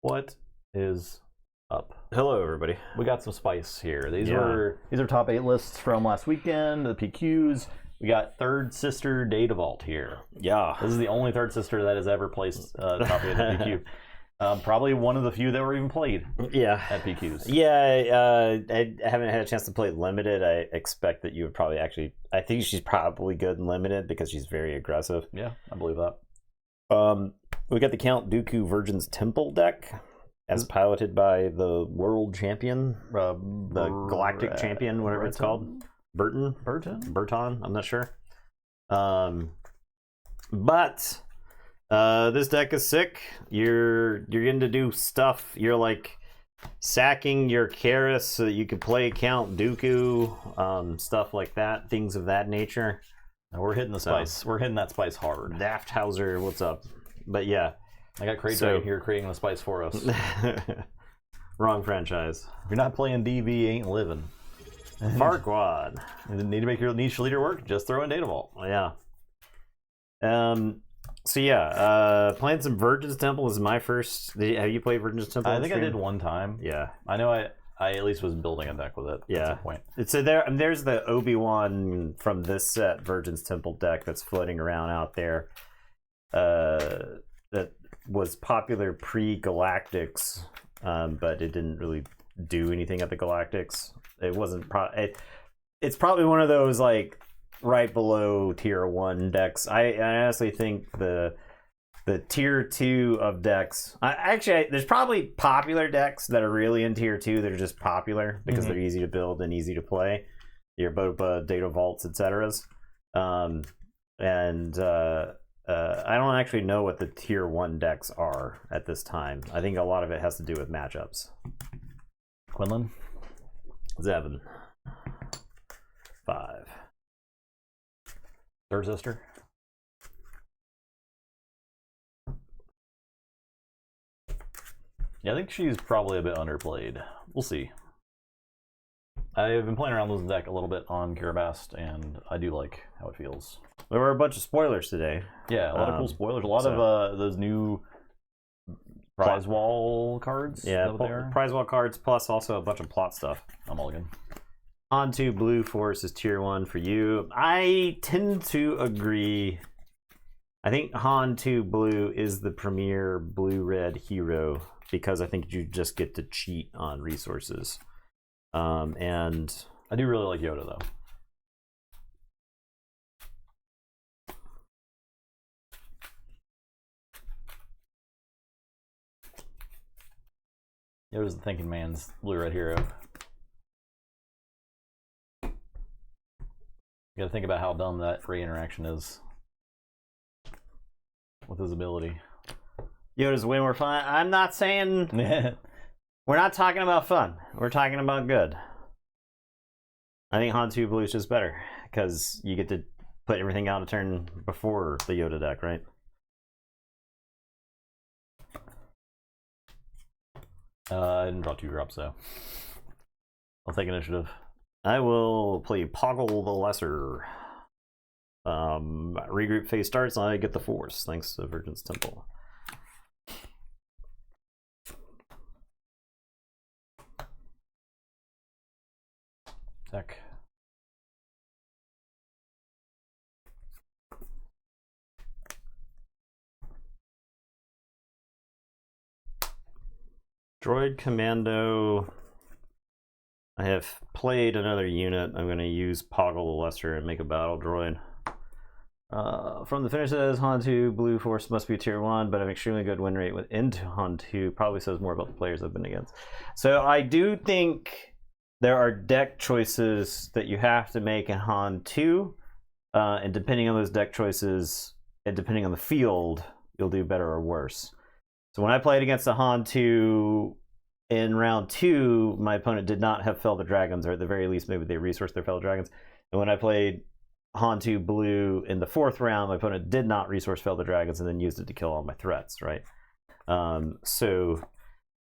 What is up? Hello, everybody. We got some spice here. These are top 8 lists from last weekend. The PQs. We got Third Sister Data Vault here. Yeah, this is the only Third Sister that has ever placed top 8 at PQ. Probably one of the few that were even played. Yeah, at PQs. Yeah, I haven't had a chance to play limited. I expect that you would probably actually. I think she's probably good in limited because she's very aggressive. Yeah, I believe that. We got the Count Dooku Virgin's Temple deck, as piloted by the world champion, the galactic champion, whatever it's called, Burton. I'm not sure. But this deck is sick. You're getting to do stuff. You're like sacking your Karis so that you can play Count Dooku, stuff like that, things of that nature. And we're hitting the spice. We're hitting that spice hard. Dafthauser, what's up? But yeah, I got Crate Dragon here creating the spice for us. Wrong franchise. If you're not playing DV, ain't living. Farquaad. You need to make your niche leader work. Just throw in Data Vault. Yeah. So yeah, playing some Virgin's Temple is my first. Have you played Virgin's Temple? I think I did one time. Yeah. I know I at least was building a deck with it at some point. So there's the Obi-Wan from this set Virgin's Temple deck that's floating around out there. That was popular pre-Galactics, but it didn't really do anything at the Galactics. It wasn't. It's probably one of those like right below tier 1 decks. I honestly think the tier 2 of decks. There's probably popular decks that are really in tier 2 that are just popular because they're easy to build and easy to play. Your Boba, Data Vaults, etc. I don't actually know what the tier 1 decks are at this time. I think a lot of it has to do with matchups. Quinlan? Zevin. 5. Third Sister? Yeah, I think she's probably a bit underplayed. We'll see. I've been playing around with the deck a little bit on Kiribast, and I do like how it feels. There were a bunch of spoilers today. Yeah, a lot of cool spoilers. A lot of those new prize wall cards. Yeah, prize wall cards, plus also a bunch of plot stuff. I'm all good. On to Blue Force is tier 1 for you. I tend to agree. I think Han 2 Blue is the premier blue-red hero because I think you just get to cheat on resources. And I do really like Yoda, though. Yoda's the thinking man's blue-red hero. You gotta think about how dumb that Rey interaction is with his ability. Yoda's way more fun. I'm not saying... We're not talking about fun. We're talking about good. I think Han 2 Blue is just better because you get to put everything out a turn before the Yoda deck, right? I didn't draw 2 drops, so I'll take initiative. I will play Poggle the Lesser. Regroup phase starts, and I get the Force, thanks to Virgin's Temple. Deck. Droid Commando. I have played another unit. I'm going to use Poggle the Lesser and make a battle droid. From the finish says Han 2 Blue Force must be tier 1, but have extremely good win rate with into Han 2. Probably says more about the players I've been against. So I do think there are deck choices that you have to make in Han 2, and depending on those deck choices and depending on the field, you'll do better or worse. So when I played against the Han 2 in round 2, my opponent did not have Fel the Dragons, or at the very least, maybe they resourced their Fel Dragons. And when I played Han 2 Blue in the 4th round, my opponent did not resource Fel the Dragons and then used it to kill all my threats, right?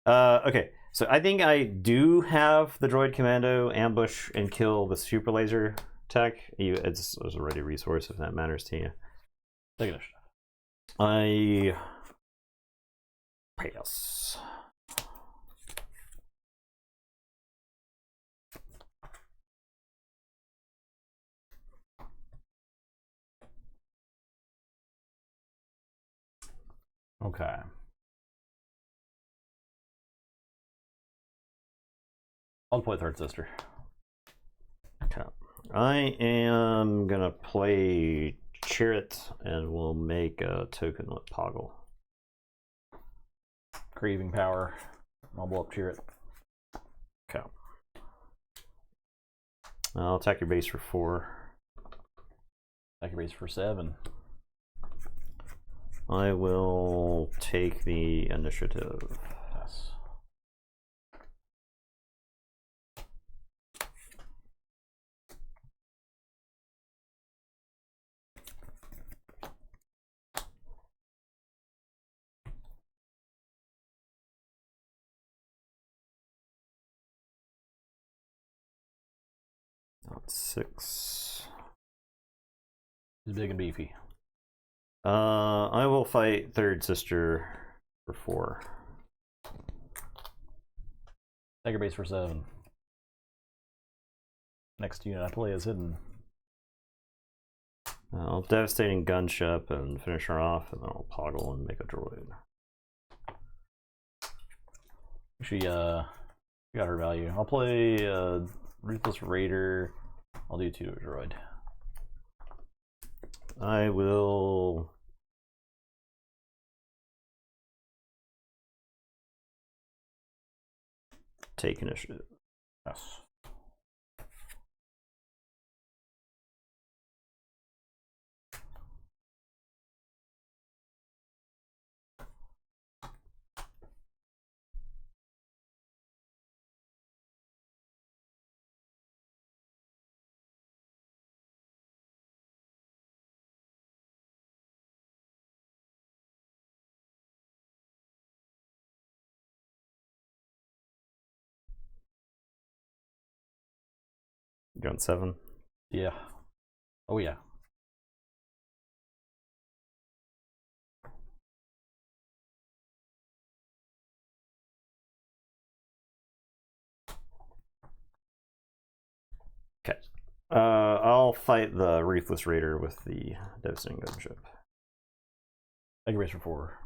Okay. So I think I do have the Droid Commando ambush and kill the Super Laser tech. It's a ready resource if that matters to you. Take initiative. I pass. Okay. I'll play Third Sister. Okay. I am gonna play Chariot, and we'll make a token with Poggle. Craving power. I'll blow up Chariot. Okay. I'll attack your base for 4. Attack your base for 7. I will take the initiative. Yes. That's 6. He's big and beefy. I will fight Third Sister for 4. Take your base for 7. Next unit I play is hidden. I'll Devastating Gunship and finish her off, and then I'll Poggle and make a droid. She got her value. I'll play Ruthless Raider. I'll do 2 to a droid. I will take initiative. Yes. Going 7. Yeah. Oh yeah. Okay. I'll fight the Ruthless Raider with the Devastating Gunship. Take your base for 4.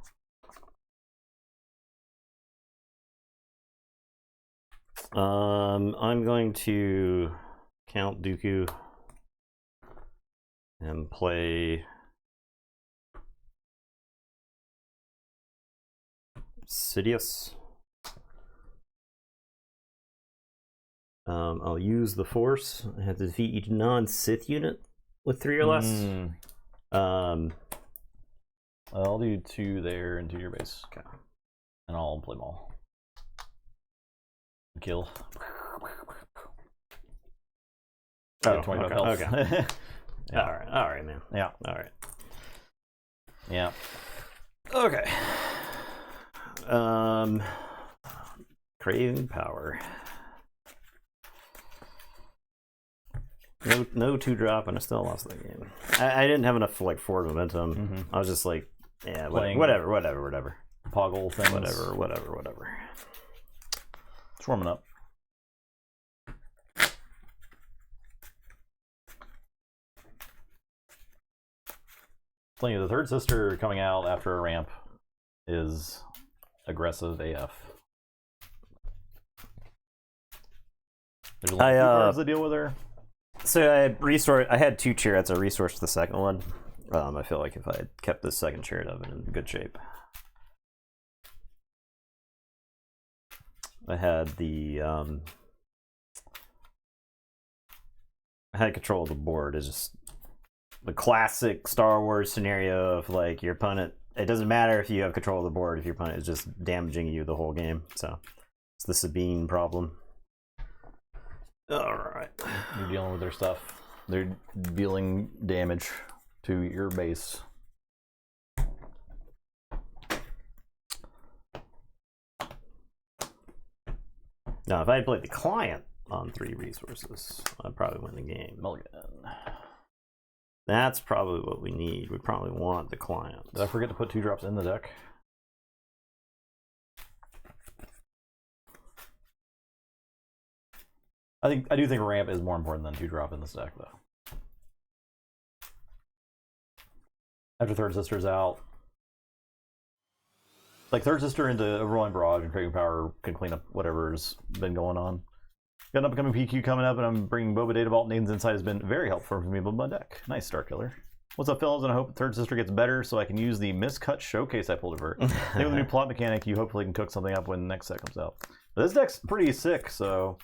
I'm going to count Dooku and play Sidious. I'll use the Force. I have to defeat each non-Sith unit with 3 or less. I'll do 2 there and 2 your base. Okay. And I'll play them all. Kill. Oh, 25 okay. health. Okay. Yeah. All right, man. Yeah. All right. Yeah. Okay. Craving power. No 2-drop, and I still lost that game. I didn't have enough like forward momentum. I was just like, yeah, whatever. Poggle things. Whatever. It's warming up. Plenty of the Third Sister coming out after a ramp is aggressive AF. There's a lot of cards that deal with her. So I had 2 chariots. I resourced the second one. I feel like if I had kept the second chariot, I'd been in good shape. I had the I had control of the board. Is just the classic Star Wars scenario of like your opponent. It doesn't matter if you have control of the board if your opponent is just damaging you the whole game. So it's the Sabine problem. All right, You're dealing with their stuff. They're dealing damage to your base. now if I had played the client on 3 resources, I'd probably win the game. Mulligan. That's probably what we need. We probably want the client. Did I forget to put 2-drops in the deck? I do think ramp is more important than 2-drop in this deck, though. After Third Sister's out, like Third Sister into Overwhelming Barrage and Craving Power can clean up whatever's been going on. Got an upcoming PQ coming up, and I'm bringing Boba Data Vault. Nathan's Insight has been very helpful for me to build my deck. Nice, Star Killer. What's up, fellas? And I hope Third Sister gets better so I can use the miscut showcase I pulled over. Maybe with the new plot mechanic, you hopefully can cook something up when the next set comes out. But this deck's pretty sick, so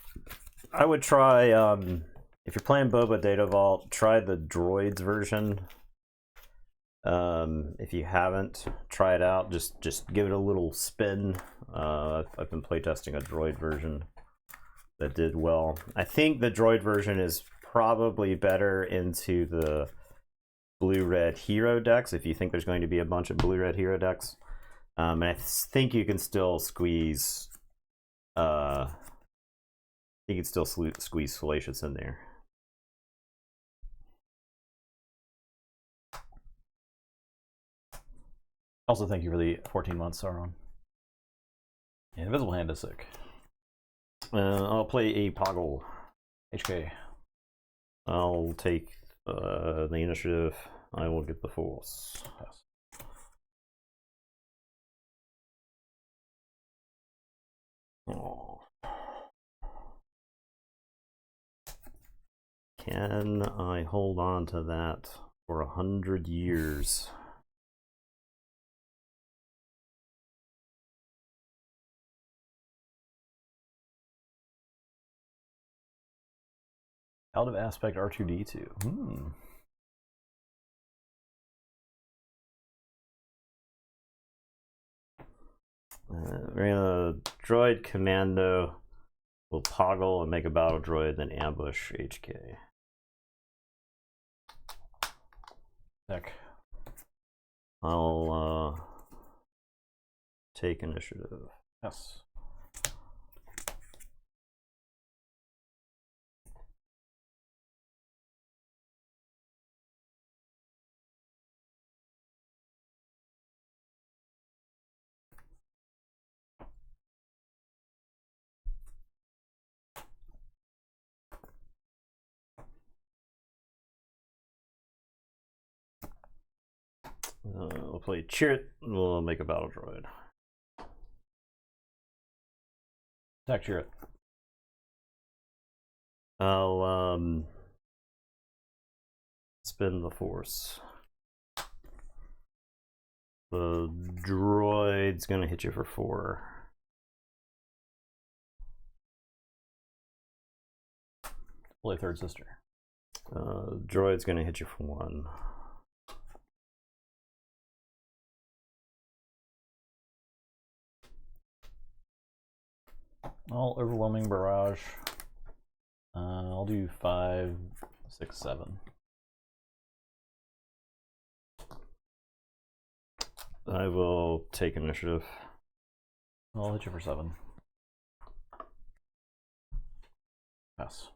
I would try, if you're playing Boba Data Vault, try the droids version. If you haven't, try it out. Just give it a little spin. I've been playtesting a droid version that did well. I think the droid version is probably better into the blue-red hero decks, if you think there's going to be a bunch of blue-red hero decks. And I think you can still squeeze squeeze Fallacious in there. Also, thank you for the 14 months, Sauron. Yeah, Invisible Hand is sick. I'll play a Poggle. HK. I'll take the initiative. I will get the Force. Yes. Oh. Can I hold on to that for 100 years? Out of aspect R2D2. We're gonna droid commando. We'll Poggle and make a battle droid, then ambush HK. Heck. I'll take initiative. Yes. We'll play Cheer It, and we'll make a battle droid. Attack Cheer It. I'll spin the Force. The droid's gonna hit you for 4. Play Third Sister. Droid's gonna hit you for 1. All Overwhelming Barrage. I'll do 5, 6, 7. I will take initiative. I'll hit you for 7. Yes.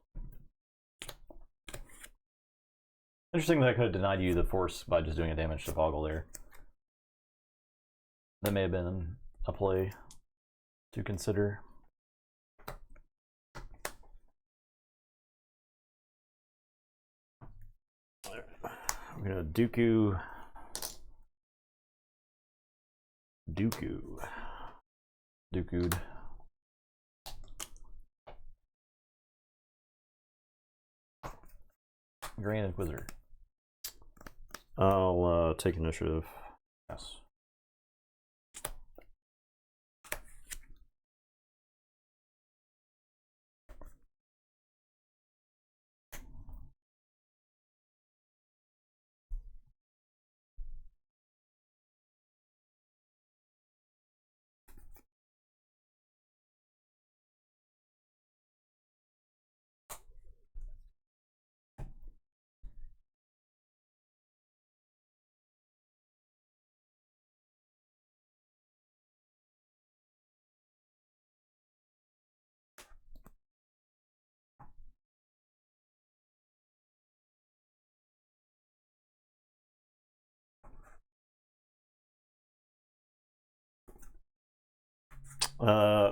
Interesting that I could have denied you the Force by just doing a damage to Poggle there. That may have been a play to consider. I'm gonna Dooku. Dooku'd. Grand Inquisitor. I'll take initiative. Yes.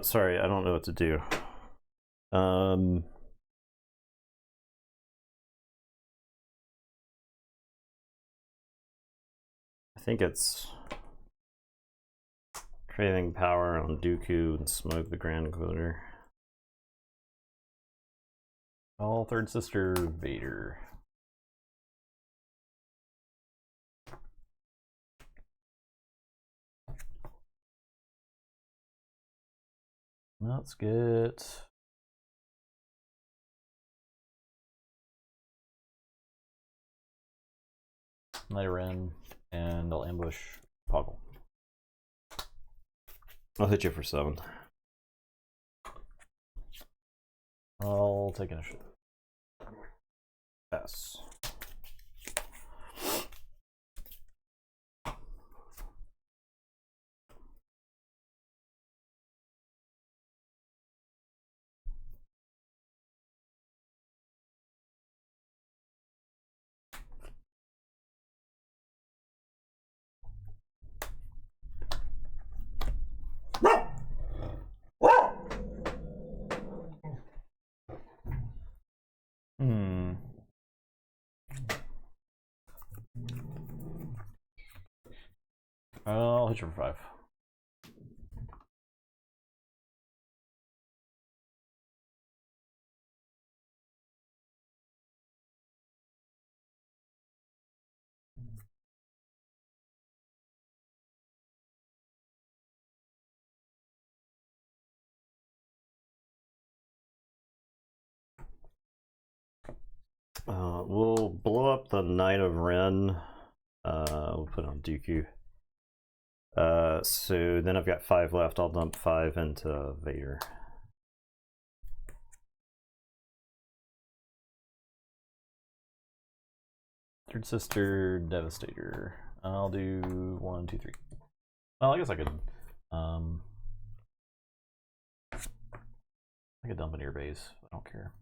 Sorry, I don't know what to do. I think it's Craving power on Dooku and smoke the Grand Inquisitor. All Third Sister Vader. Let's get Knight of Ren, and I'll ambush Poggle. I'll hit you for 7. I'll take initiative. Pass. I'll hit you for 5. We'll blow up the Knight of Ren. We'll put on Dooku. So then I've got 5 left. I'll dump 5 into Vader. Third Sister Devastator. I'll do 1, 2, 3. Well, I guess I could dump into your base. I don't care.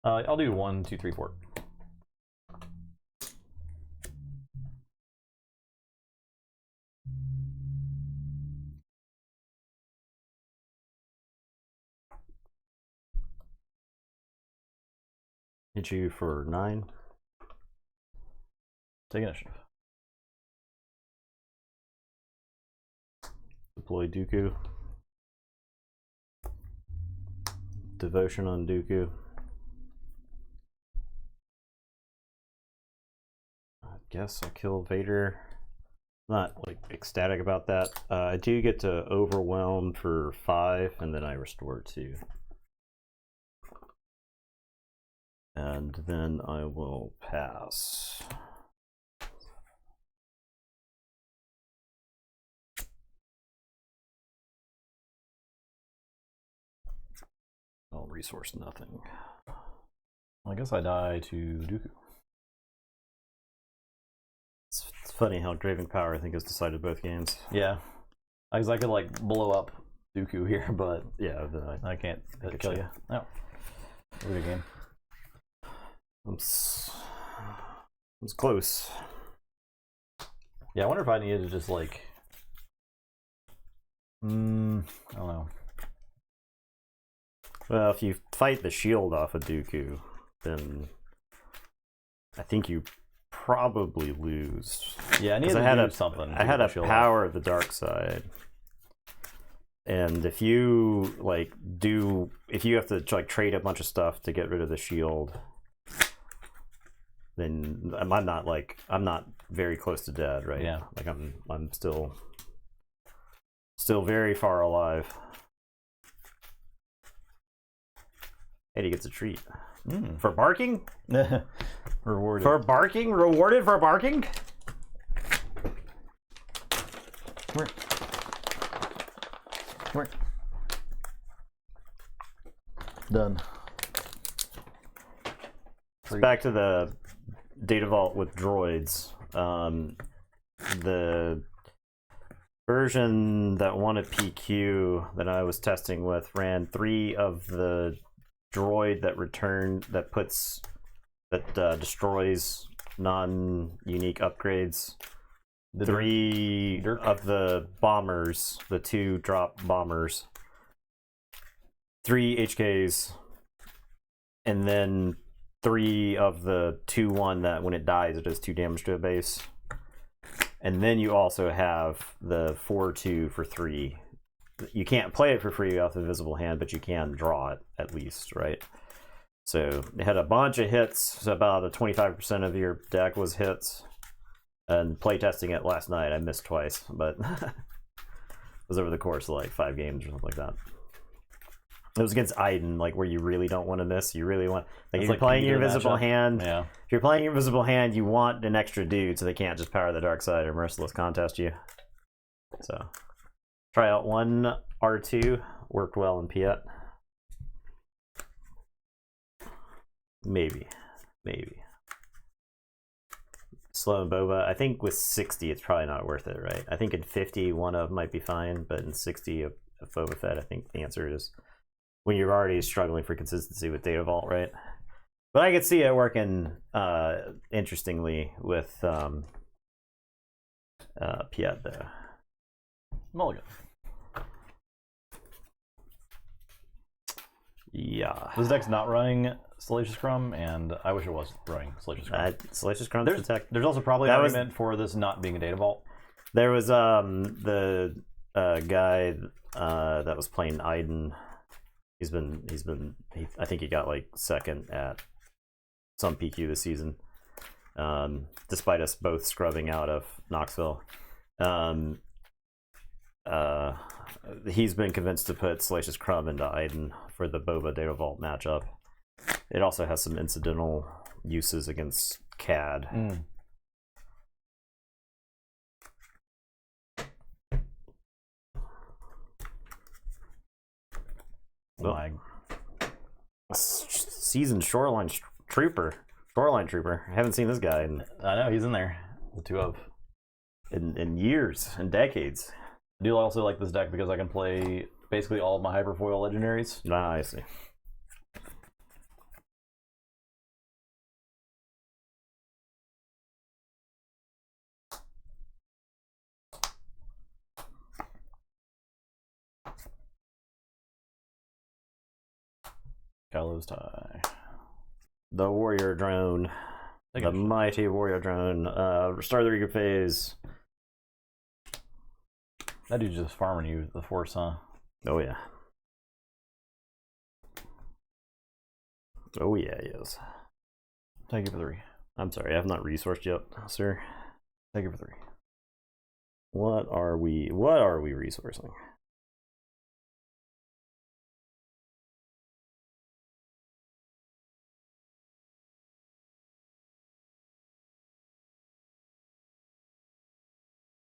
I'll do 1, 2, 3, 4. Hit you for 9. Take initiative. Deploy Dooku. Devotion on Dooku. I guess I'll kill Vader. Not like ecstatic about that. I do get to overwhelm for 5, and then I restore 2. And then I will pass. I'll resource nothing. I guess I die to Dooku. It's funny how Craving Power I think has decided both games. Yeah, because I could like blow up Dooku here, but Yeah, then I can't kill you. No, good game. It's close. Yeah, I wonder if I needed to just like, I don't know. Well, if you fight the shield off of Dooku, then I think you probably lose. Yeah, I needed to do something. I had a power of the dark side, and if you if you have to like trade a bunch of stuff to get rid of the shield, then I'm not very close to dead, right? Yeah. Like I'm still very far alive. Eddie gets a treat. For barking? Rewarded. For barking? Rewarded for barking? Come here. Done. Back to the data vault with droids. The version that wanted PQ that I was testing with ran 3 of the droid that destroys non-unique upgrades. 3 of the bombers, the 2 drop bombers. 3 HKs, and then 3 of the 2-1 that when it dies it does 2 damage to a base. And then you also have the 4-2 for 3 you can't play it for free off the visible hand, but you can draw it at least, right? So it had a bunch of hits. So about 25% of your deck was hits. And playtesting it last night, I missed twice, but it was over the course of like 5 games or something like that. It was against Iden, like where you really don't want to miss. You really want, like, if you're playing your invisible hand. Yeah. If you're playing your invisible hand, you want an extra dude so they can't just power the dark side or merciless contest you. So try out one R2, worked well in Piet. Maybe. Slow and Boba. I think with 60, it's probably not worth it, right? I think in 50, one of might be fine, but in 60 of Boba Fett, I think the answer is when you're already struggling for consistency with Data Vault, right? But I could see it working interestingly with Piet, though. Mulligan. Yeah. This deck's not running Salacious Crumb, and I wish it was running Salacious Crumb. Salacious Crumb. There's also probably an argument for this not being a Data Vault. There was the guy that was playing Iden. I think he got like second at some PQ this season, despite us both scrubbing out of Knoxville. He's been convinced to put Salacious Crumb into Iden for the Boba Data Vault matchup. It also has some incidental uses against CAD. My seasoned Shoreline Trooper. I haven't seen this guy I know he's in there. The 2 of in years and decades. I do also like this deck because I can play basically all of my Hyperfoil legendaries. Ah, I see. Gallows Tie. The Warrior Drone. The mighty Warrior Drone. Restart the Reaper phase. That dude's just farming you the Force, huh? Oh, yeah. Oh, yeah, he is. Take it for 3. I'm sorry, I have not resourced yet, sir. Take it for 3. What are we resourcing?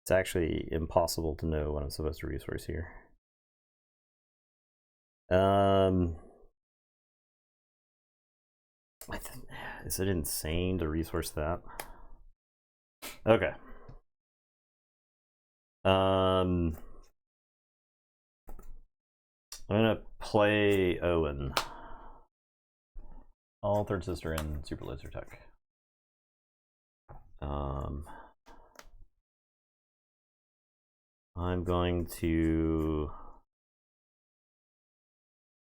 It's actually impossible to know what I'm supposed to resource here. Is it insane to resource that? Okay. I'm gonna play Owen. All Third Sister and Super Laser Tech. I'm going to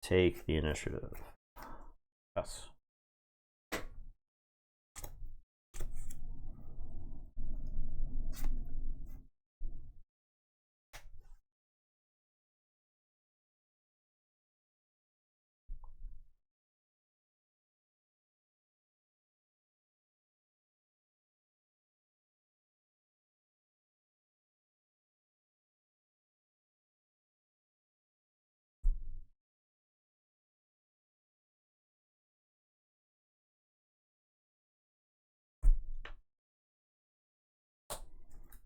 take the initiative. Yes.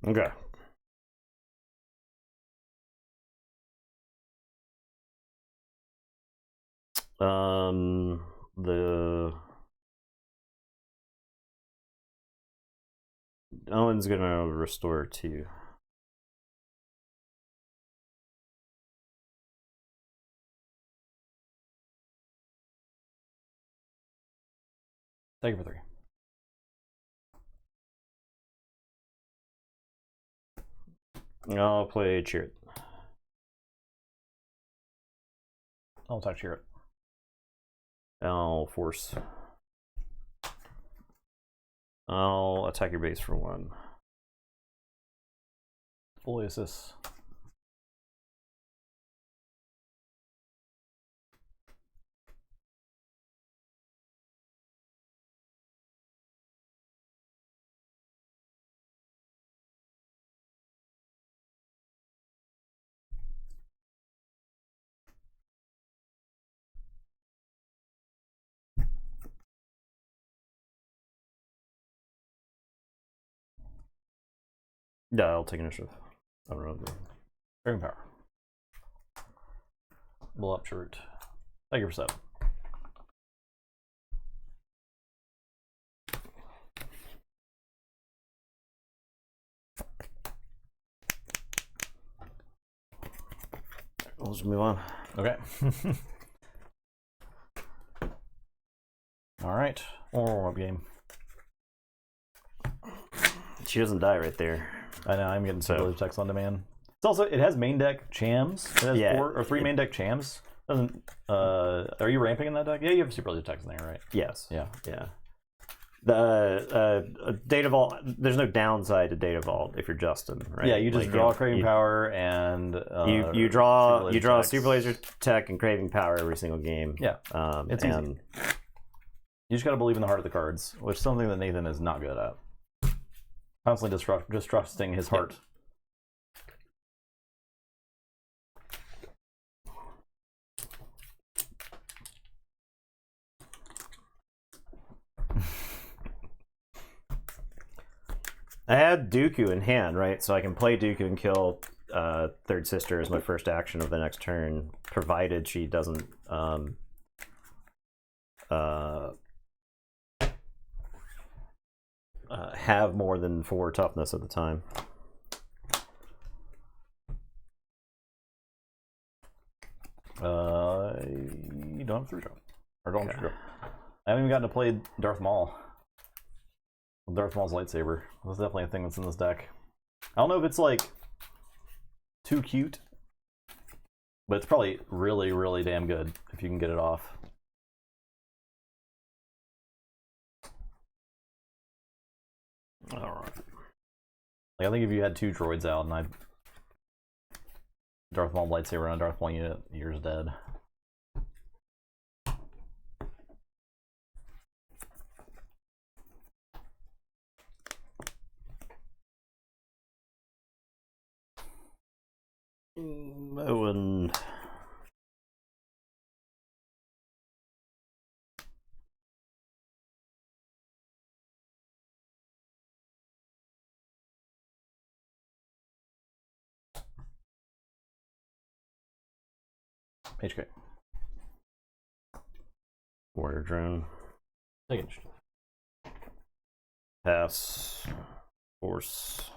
Okay. The Owen's gonna restore 2. Take it for 3. I'll play Cheer It. I'll attack Cheer It. I'll force. I'll attack your base for 1. Fully assist. Yeah, I'll take initiative. I don't know. Craving Power. Blow up shirt. Thank you for 7. We'll just move on. Okay. All right. Warm-up game. She doesn't die right there. I know, I'm getting some village text on demand. It's also, it has main deck Chams. It has 4 or 3 main deck Chams. Doesn't, are you ramping in that deck? Yeah, you have super village text in there, right? Yes. Yeah. Yeah. The Data Vault, there's no downside to Data Vault if you're Justin, right? Yeah, you just draw Craving Power and you draw Text. Super Laser Tech and Craving Power every single game. Yeah, it's easy. You just gotta believe in the heart of the cards, which is something that Nathan is not good at. Constantly distrusting his heart. I had Dooku in hand, right? So I can play Dooku and kill Third Sister as my first action of the next turn, provided she doesn't have more than 4 toughness at the time. You don't have 3 drop. Or don't have 3 drop. I haven't even gotten to play Darth Maul. Darth Maul's lightsaber. That's definitely a thing that's in this deck. I don't know if it's like too cute, but it's probably really, really damn good if you can get it off. Alright. Like, I think if you had 2 droids out and I Darth Maul lightsaber on a Darth Maul unit, you're dead. Owen. HK. Warrior Drone. Take initiative. Pass. Force.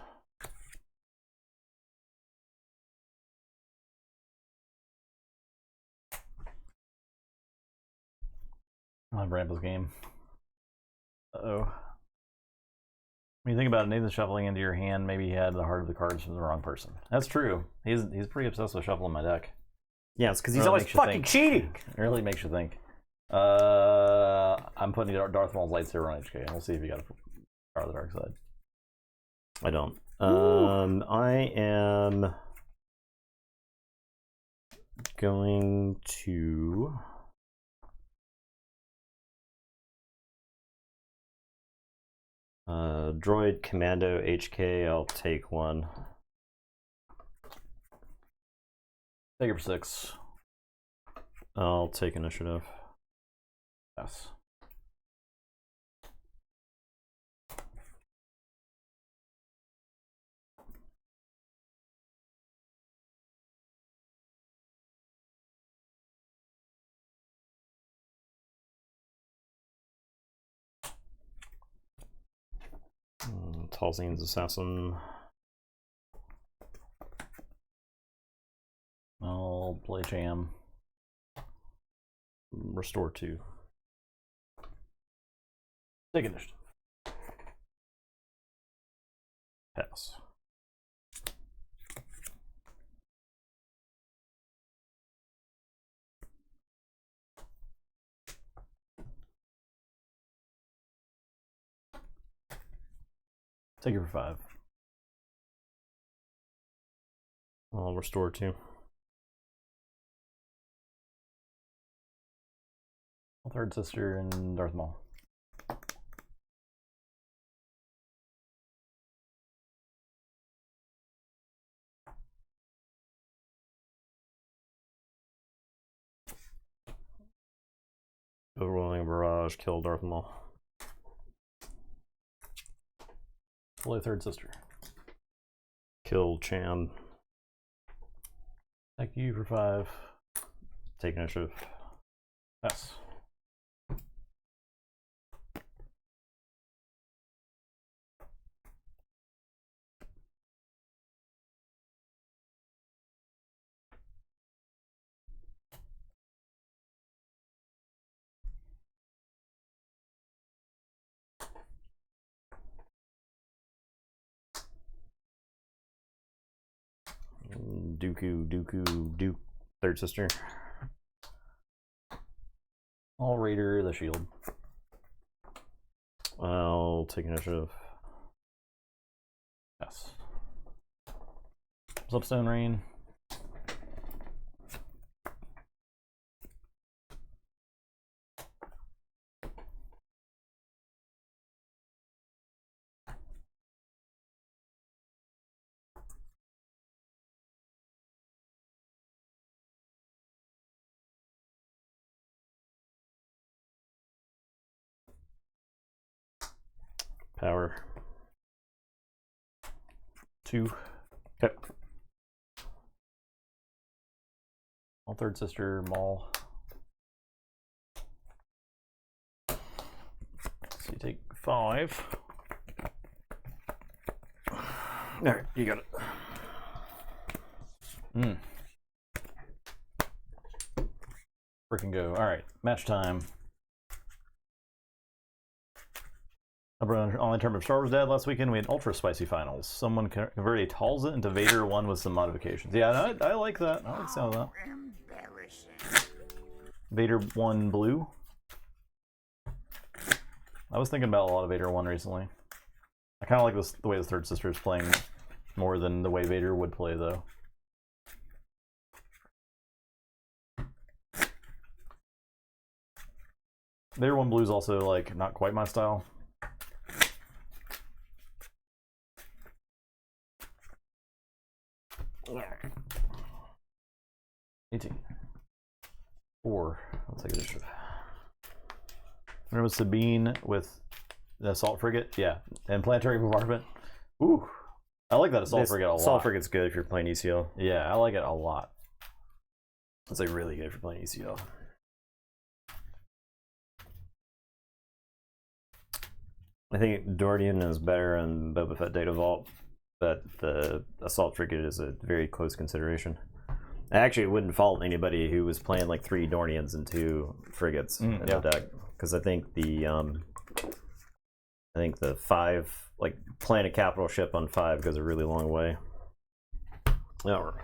I'll have Ramble's game. Uh-oh. When you think about it, Nathan shuffling into your hand, maybe he had the heart of the cards from the wrong person. That's true. He's pretty obsessed with shuffling my deck. Yeah, it's because he's Really always makes you fucking think. cheating. It really makes you think. I'm putting Darth Maul's lightsaber on HK. We'll see if you got a Power of the Dark Side. I don't. I am going to droid commando HK. I'll take 1. Take it for 6. I'll take initiative. Yes. Talzine's Assassin. I'll play Jam. Restore 2. Take initiative. Pass. Take it for 5. I'll restore 2. Third Sister and Darth Maul. Overwhelming Barrage, kill Darth Maul. Play Third Sister. Kill Chan. Thank you for 5. Take initiative. Yes. Dooku, third sister. All Raider the shield. I'll take initiative. Yes. What's up, Stone Rain? Power. 2. Okay. All third sister, Maul. So you take 5. Alright, you got it. Freaking go. Alright, match time. On the term of Star Wars Dad last weekend, we had ultra spicy finals. Someone converted a Talza into Vader 1 with some modifications. Yeah, I like that. I like some of that. Vader 1 blue. I was thinking about a lot of Vader 1 recently. I kind of like this, the way the third sister is playing more than the way Vader would play, though. Vader 1 blue is also like not quite my style. 18. 4. I'll take initiative. Remember Sabine with the assault frigate? Yeah. And planetary bombardment. Ooh. I like that assault frigate a lot. Assault frigate's good if you're playing ECL. Yeah, I like it a lot. It's like really good if you're playing ECL. I think Dornian is better in Boba Fett Data Vault, but the assault frigate is a very close consideration. I actually wouldn't fault anybody who was playing like 3 Dornians and 2 frigates in the deck, because I think the 5, like playing a capital ship on 5 goes a really long way. All right.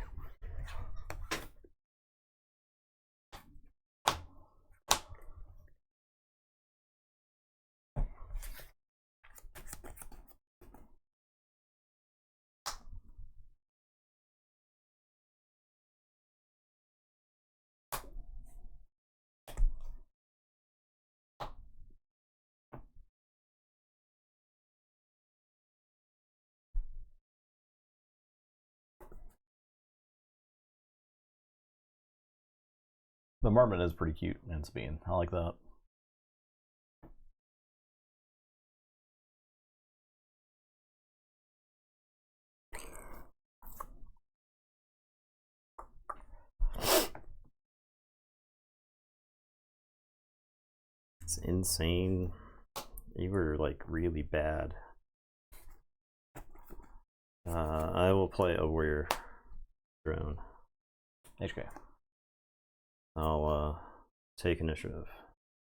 The Marmot is pretty cute in Sabine. I like that. It's insane. You were like really bad. I will play a warrior drone. HK. I'll take initiative.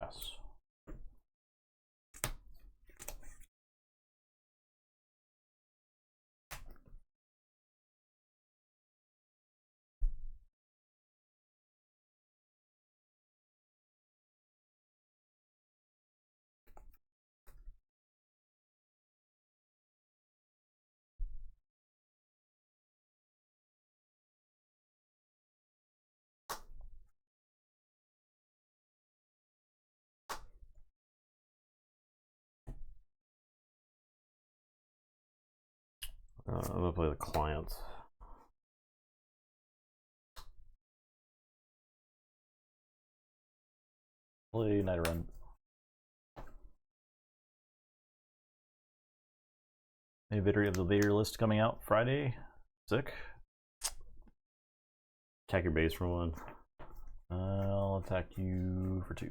Yes. I'm gonna play the client. Play Night Run. Any video of the Vader list coming out Friday? Sick. Attack your base for 1. I'll attack you for 2.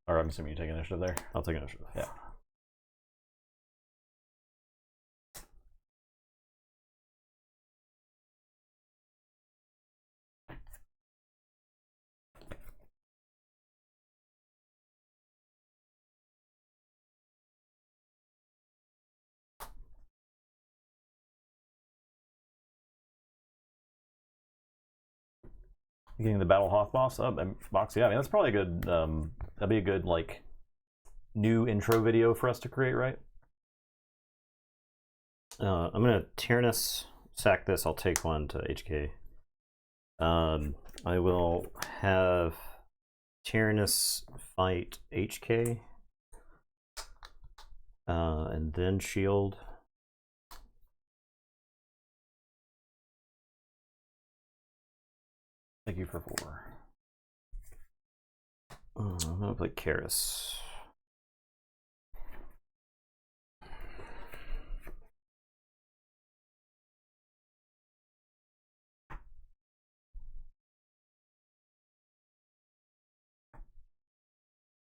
Or I'm assuming you take initiative there. I'll take initiative. Yeah. Getting the Battle Hoth boss box, yeah. I mean, that's probably a good. That'd be a good like new intro video for us to create, right? I'm gonna Tyrannus sack this. I'll take 1 to HK. I will have Tyrannus fight HK, and then shield. Thank you for 4. I'm gonna play Karis.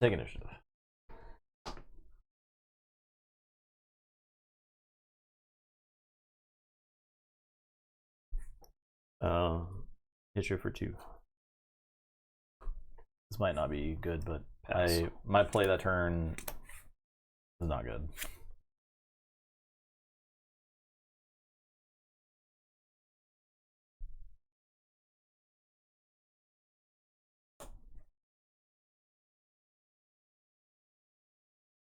Take initiative. Hit you for 2. This might not be good, but Pass. my play that turn is not good.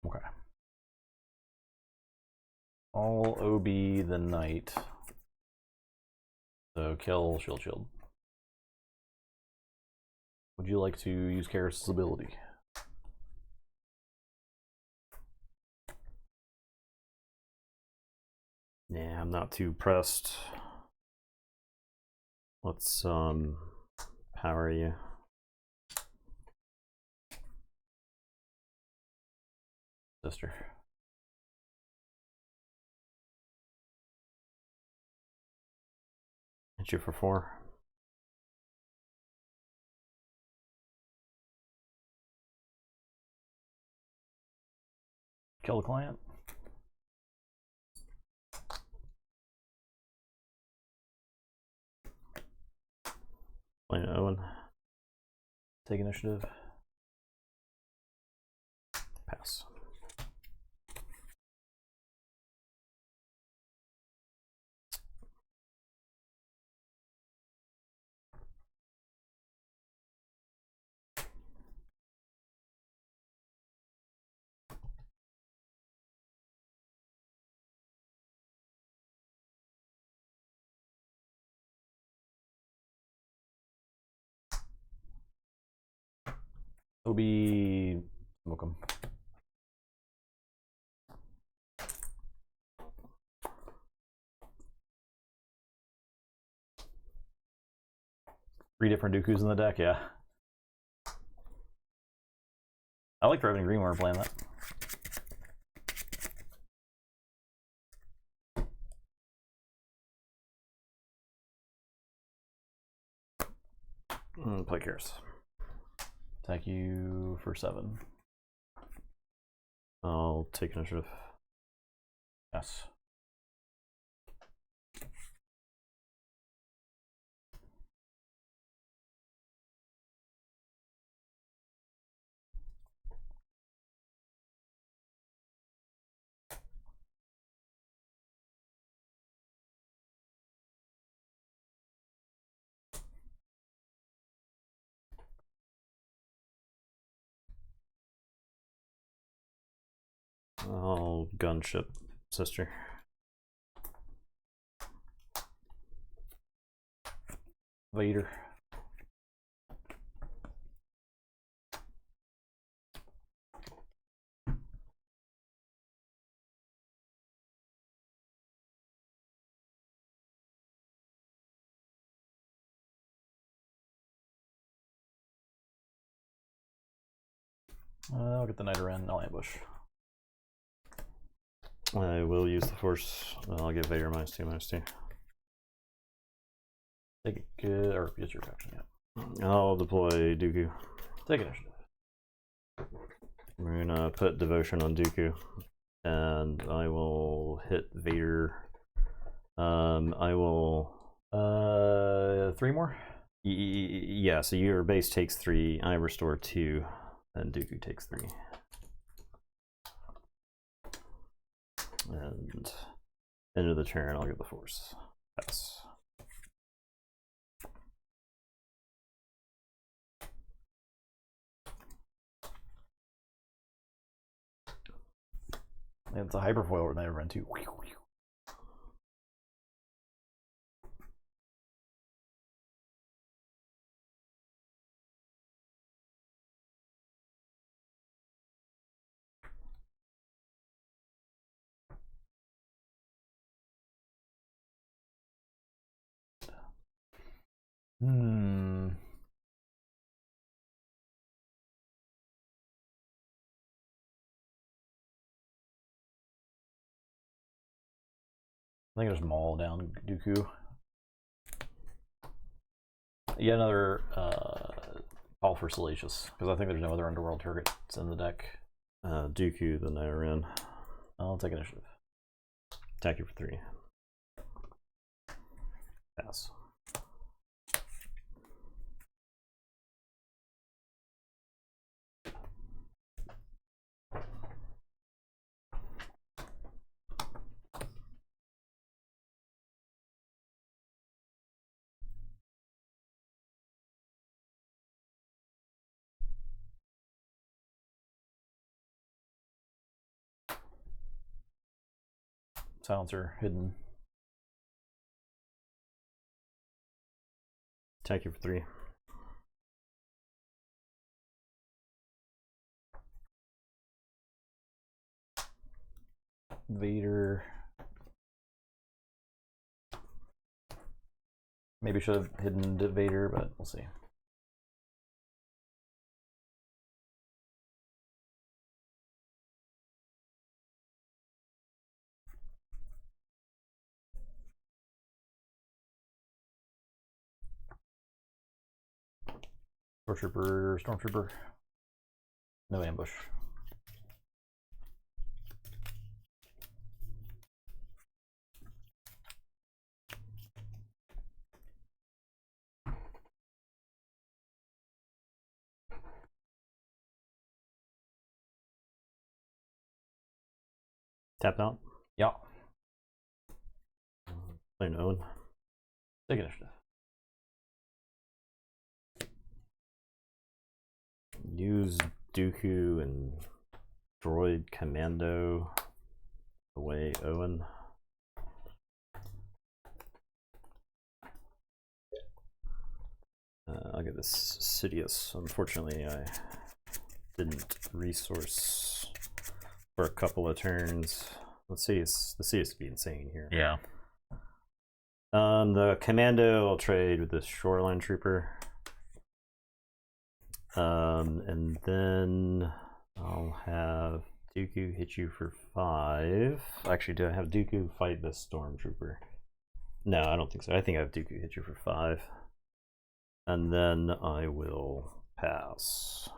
Okay. I'll OB the knight. So kill, shield, shield. Would you like to use Karis' ability? Yeah, I'm not too pressed. Let's power you. Sister. Hit you for 4. Kill the client. Play an Owen. Take initiative. Pass. OB smoke him. Three different Dookus in the deck, yeah. I like Red and Green when we're playing that. Play Karis. Attack you for 7. I'll take initiative. Yes. I'll gunship sister. Vader. I'll get the Knight around. I'll ambush. I will use the force. I'll give Vader -2/-2. Take it good, or just your action, yeah. I'll deploy Dooku. Take initiative. We're gonna put devotion on Dooku, and I will hit Vader. I will 3 more. Yeah. So your base takes 3. I restore 2, and Dooku takes 3. And end of the turn, I'll give the force. Pass. It's a hyperfoil with Night Run too. I think I just maul down Dooku. Yet another call for Salacious, because I think there's no other underworld targets in the deck. Dooku, the Nidoran. I'll take initiative. Attack you for 3. Pass. Silencer hidden. Attack you for 3. Vader. Maybe should have hidden Vader, but we'll see. Stormtrooper. No ambush. Tap out. Yeah. Play an Owen. Take initiative. Use Dooku and Droid Commando away Owen. I'll get this Sidious. Unfortunately, I didn't resource for a couple of turns. Let's see, the Sidious would be insane here. Yeah. The Commando I'll trade with the Shoreline Trooper. And then I'll have Dooku hit you for 5. Actually, do I have Dooku fight the Stormtrooper? No, I don't think so. I think I have Dooku hit you for 5. And then I will pass.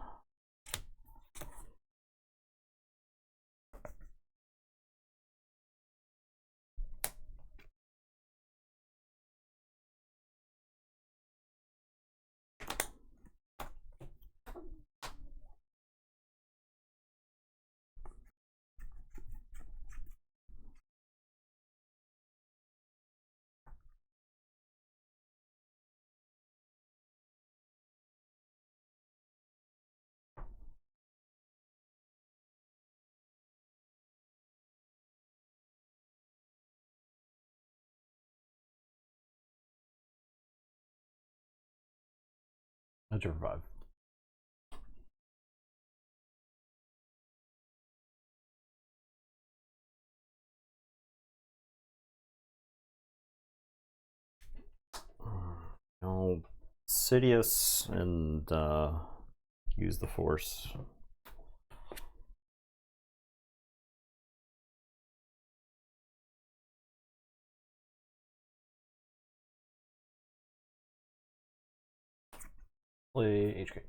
That's your 5. I'll Sidious and use the Force. Play HK.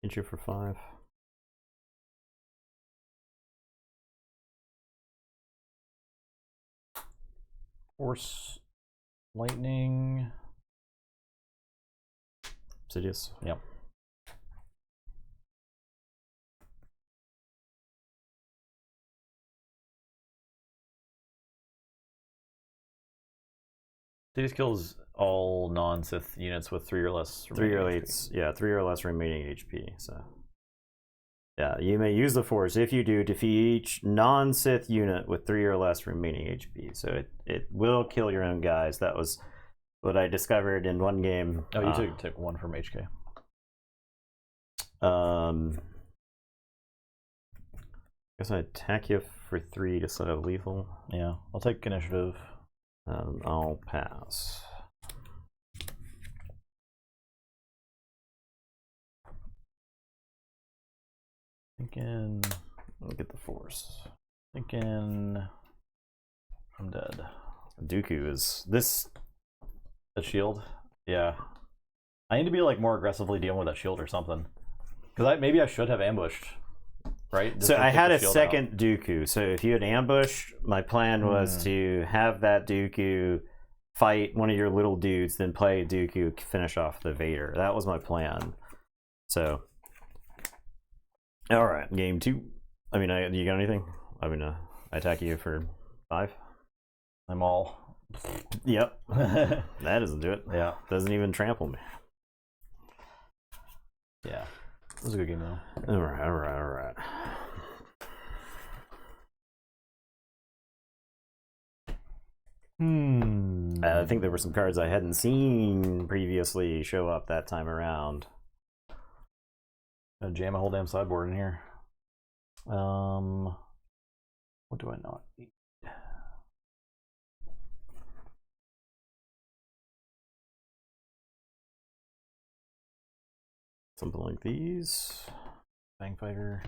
Hit you for 5. Force, lightning. Sidious. Yep. Sidious kills all non-Sith units with 3 or less. 3 or remaining less, yeah, 3 or less remaining HP. So, yeah, you may use the Force. If you do, defeat each non-Sith unit with 3 or less remaining HP. So it will kill your own guys. That was what I discovered in one game. Oh, you took 1 from HK. I guess I attack you for 3 to set up lethal. Yeah, I'll take initiative. I'll pass. Thinking. I'll get the Force. Thinking. I'm dead. Dooku is this. The shield? Yeah. I need to be like more aggressively dealing with that shield or something. Because maybe I should have ambushed. Right? Just So to I take had the a shield second out. Dooku. So if you had ambushed, my plan was to have that Dooku fight one of your little dudes, then play Dooku, finish off the Vader. That was my plan. So, all right, game 2. I mean, you got anything? I mean, I attack you for 5. I'm all. Yep, that doesn't do it. Yeah. Doesn't even trample me. Yeah. It was a good game though. All right. I think there were some cards I hadn't seen previously show up that time around. Gonna jam a whole damn sideboard in here. What do I not need? Something like these. Fang Fighter.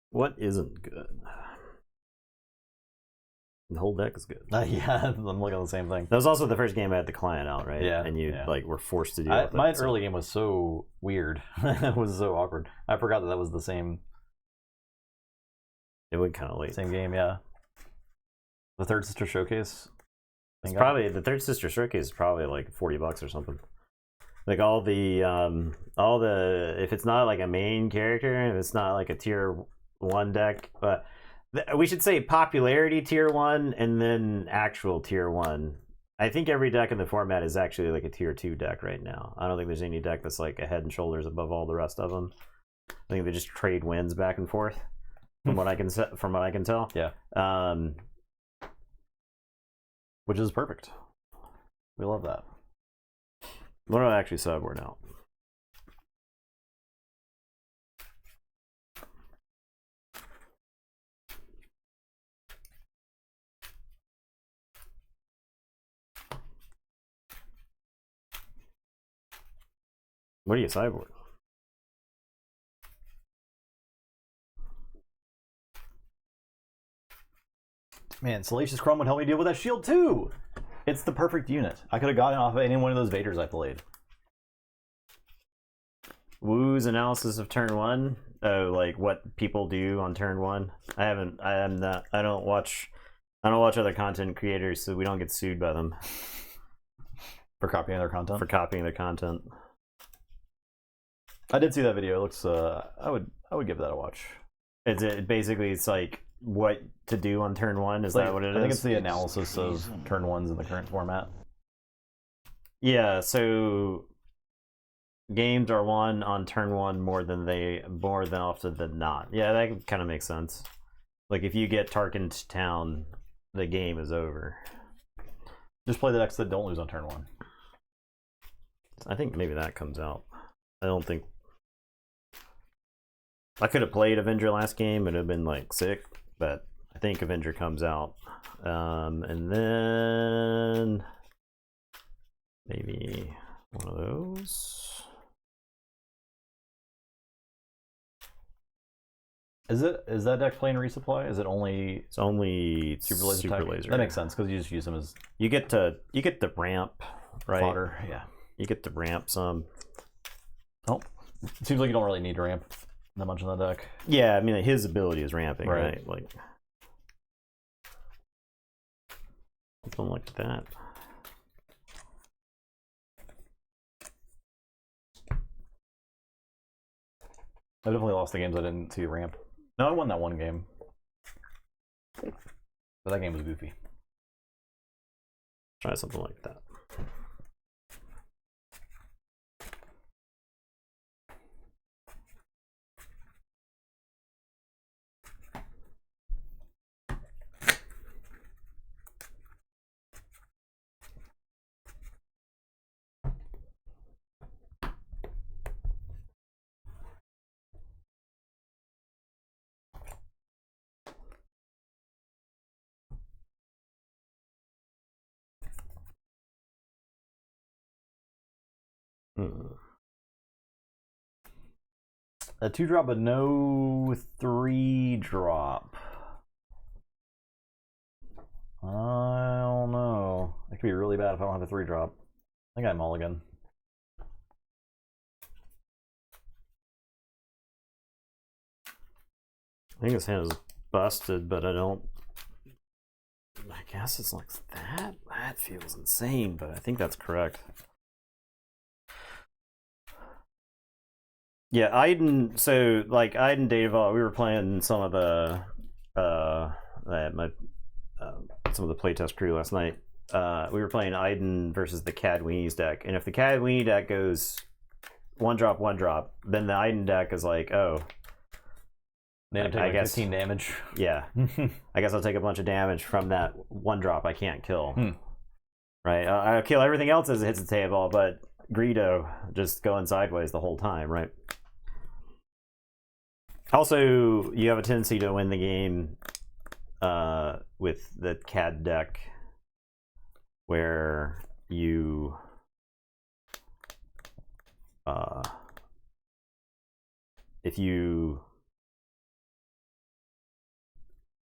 What isn't good? The whole deck is good. Yeah, I'm looking at the same thing. That was also the first game I had the client out, right? Yeah. And you yeah. like were forced to do it. My early game was so weird. It was so awkward. I forgot that was the same. It went kind of late. Same game, yeah. The Third Sister Showcase. It's probably the Third Sister Showcase is probably like $40 or something. Like all the if it's not like a main character, if it's not like a tier 1 deck, but we should say popularity tier 1 and then actual tier 1. I think every deck in the format is actually like a tier 2 deck right now. I don't think there's any deck that's like a head and shoulders above all the rest of them. I think they just trade wins back and forth from what I can tell. Yeah. Which is perfect. We love that. What do I actually sideboard out? What do you sideboard? Man, Salacious Chrome would help me deal with that shield too. It's the perfect unit. I could have gotten off of any one of those Vaders I played. Woo's analysis of turn 1. Oh, like what people do on turn 1. I don't watch other content creators, so we don't get sued by them For copying their content? for copying their content. I did see that video. It looks I would give that a watch. It's like what to do on turn 1. Is that what it is? I think it's the analysis of turn 1s in the current format. Yeah, so games are won on turn 1 more than often than not. Yeah, that kind of makes sense. Like if you get Tarkin to town, the game is over. Just play the decks that don't lose on turn 1. I think maybe that comes out. I don't think I could have played Avenger last game and have been like sick, but I think Avenger comes out. And then maybe one of those. Is that deck playing resupply? Is it only It's only super laser? super attack? laser. That makes sense because you just use them as You get the ramp, right? fodder. Yeah. You get to ramp some. Oh, it seems like you don't really need to ramp that much in the deck. Yeah, I mean his ability is ramping, Right. right? Like something like that. I definitely lost the games I didn't see ramp. No, I won that one game, but that game was goofy. Try something like that. A 2-drop, but no 3-drop. I don't know. It could be really bad if I don't have a 3-drop. I think I mulligan. I think his hand is busted, but I don't. I guess it's like that. That feels insane, but I think that's correct. Yeah, Aiden. So like Aiden Dave, we were playing some of the some of the playtest crew last night. We were playing Aiden versus the Cad Weenies deck, and if the Cad Weenie deck goes 1-drop, then the Aiden deck is like, oh, I guess 15 damage. Yeah, I guess I'll take a bunch of damage from that 1-drop I can't kill. Right, I'll kill everything else as it hits the table, but Greedo just going sideways the whole time, right? Also, you have a tendency to win the game with the CAD deck where you if you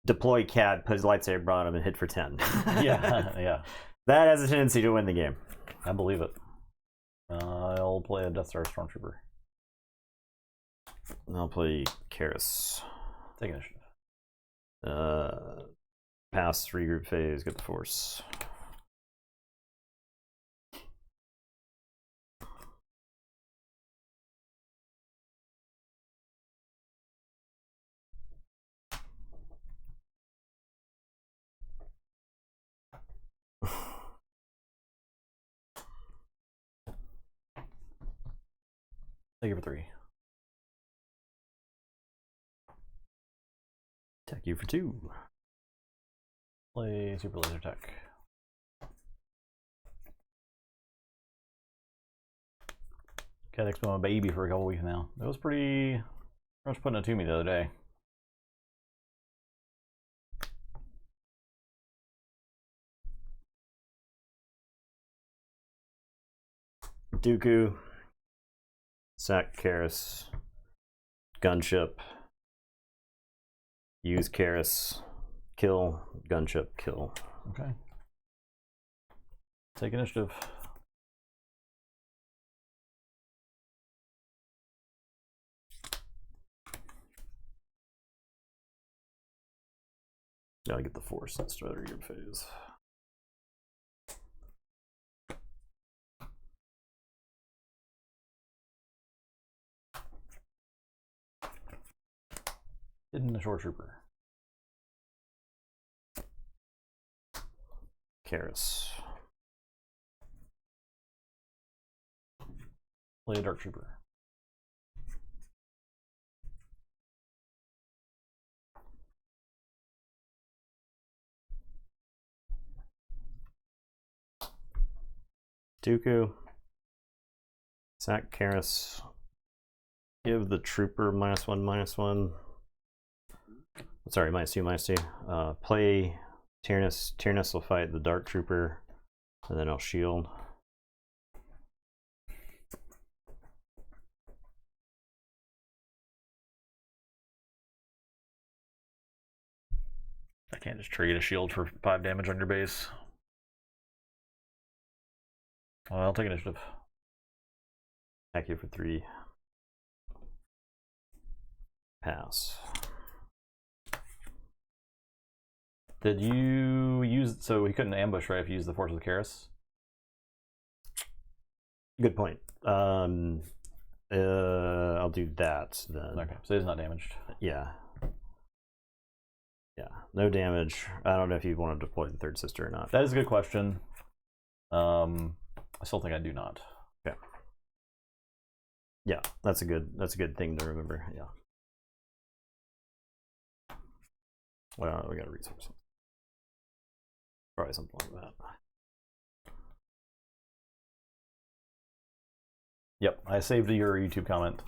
deploy CAD, put his lightsaber on him, and hit for 10. Yeah. That has a tendency to win the game. I believe it. I'll play a Death Star Stormtrooper. I'll play Karis. Take initiative. Pass, regroup phase, get the force. Take it for 3. Attack you for 2. Play Super Laser Tech. Cadex's been my baby for a couple weeks now. It was pretty much putting it to me the other day. Dooku, sack Karis, gunship, use Karis, kill, gunship, kill. Okay. Take initiative. Gotta get the force and start regroup phase. Hidden the Shore Trooper. Karis. Play a Dark Trooper. Dooku. Sack Karis. Give the trooper -1/-1. Sorry, -2/-2. Play Tyrannus. Tyrannus will fight the Dark Trooper, and then I'll shield. I can't just trigger a shield for 5 damage on your base. Well, I'll take initiative. Attack you for 3. Pass. Did you use... So he couldn't ambush, right, if you used the Force of the Karis? Good point. I'll do that then. Okay, so he's not damaged. Yeah. Yeah, no damage. I don't know if you want to deploy the third sister or not. That is a good question. I still think I do not. Okay. Yeah, that's a good thing to remember. Yeah. Well, we got a resource. Probably something like that. Yep, I saved your YouTube comment.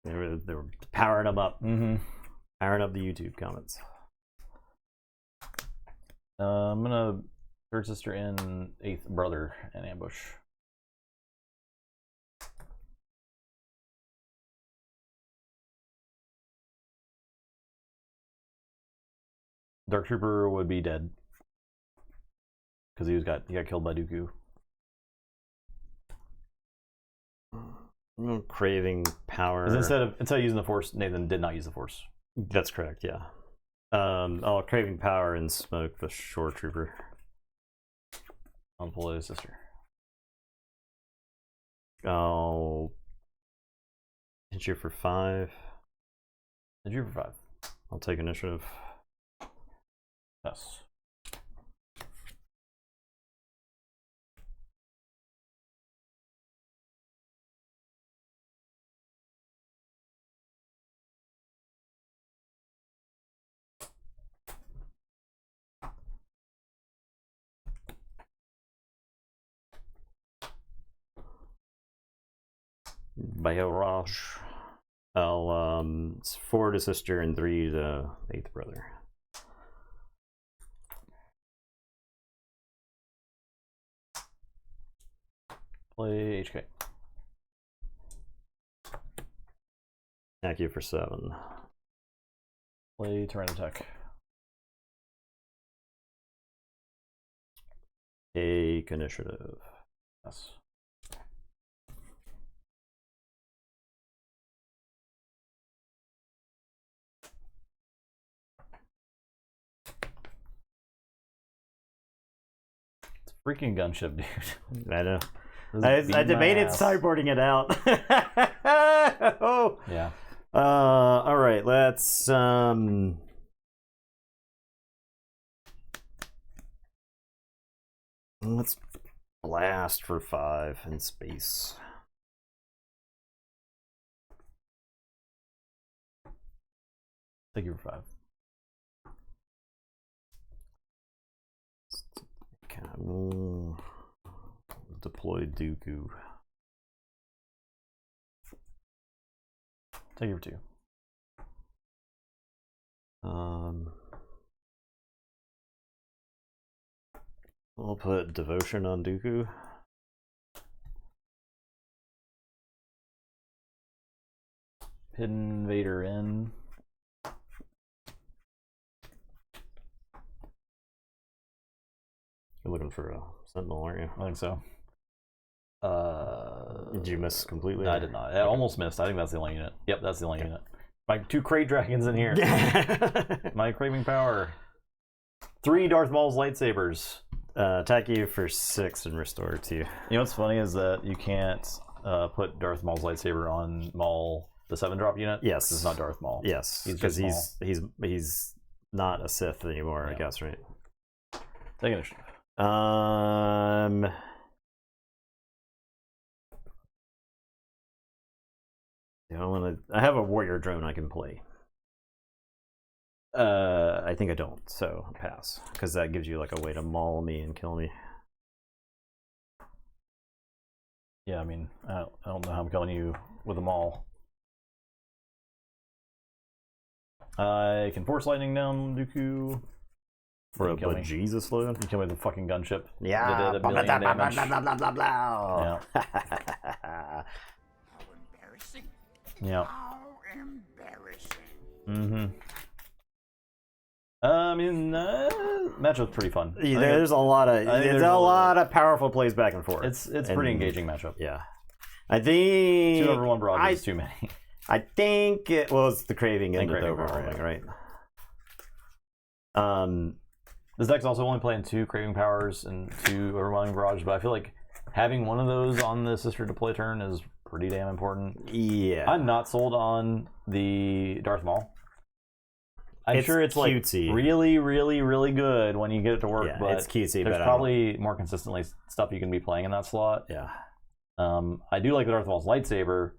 They were powering them up. Mm-hmm. Powering up the YouTube comments. I'm gonna third sister in 8th brother and ambush. Dark Trooper would be dead because he got killed by Dooku. Craving power. Instead of using the Force, Nathan did not use the Force. That's correct. Yeah. Craving power and smoke the shore trooper. I'll pull his sister. I'll hit you for 5. Hit you for 5. I'll take initiative. Yes. Bayoraj. I'll it's 4 to sister and 3 to 8th brother. Play HK. Attack you for 7. Play Tyrant Attack. Take initiative. Yes. It's a freaking gunship, dude. I know. I debated sideboarding it out. Oh. Yeah. All right. Let's blast for 5 in space. Thank you for 5. Okay, we'll deploy Dooku. Take you for 2. We'll put Devotion on Dooku. Hidden Vader in. You're looking for a Sentinel, aren't you? I think so. Did you miss completely? No, I did not. I almost missed. I think that's the only unit. Yep, that's the only unit. My 2 Crate Dragons in here. My Craving Power. 3 Darth Maul's lightsabers. Attack you for 6 and restore 2. You know what's funny is that you can't put Darth Maul's lightsaber on Maul, the 7-drop unit. Yes, it's not Darth Maul. Yes, because he's not a Sith anymore. Yeah. I guess, right? Take initiative. I have a warrior drone I can play. I think I don't, so pass, because that gives you like a way to maul me and kill me. Yeah, I mean, I don't know how I'm killing you with a maul. I can Force Lightning down Dooku. For a bejesus load? You kill me with a fucking gunship. Yeah. That did 1 million damage. Yeah. How embarrassing. Yeah. How embarrassing. Mm-hmm. I mean, matchup's pretty fun. There's a lot of powerful plays back and forth. It's pretty engaging matchup. Yeah, I think 2 over 1 barrage is too many. I think it was the craving and the Craving overwhelming, power, right? This deck's also only playing 2 craving powers and 2 overwhelming barrage, but I feel like having one of those on the sister deploy turn is pretty damn important. Yeah, I'm not sold on the Darth Maul. I'm sure it's cutesy. Like really, really, really good when you get it to work. Yeah, but it's cutesy. There's but probably more consistently stuff you can be playing in that slot. Yeah. I do like the Darth Maul's lightsaber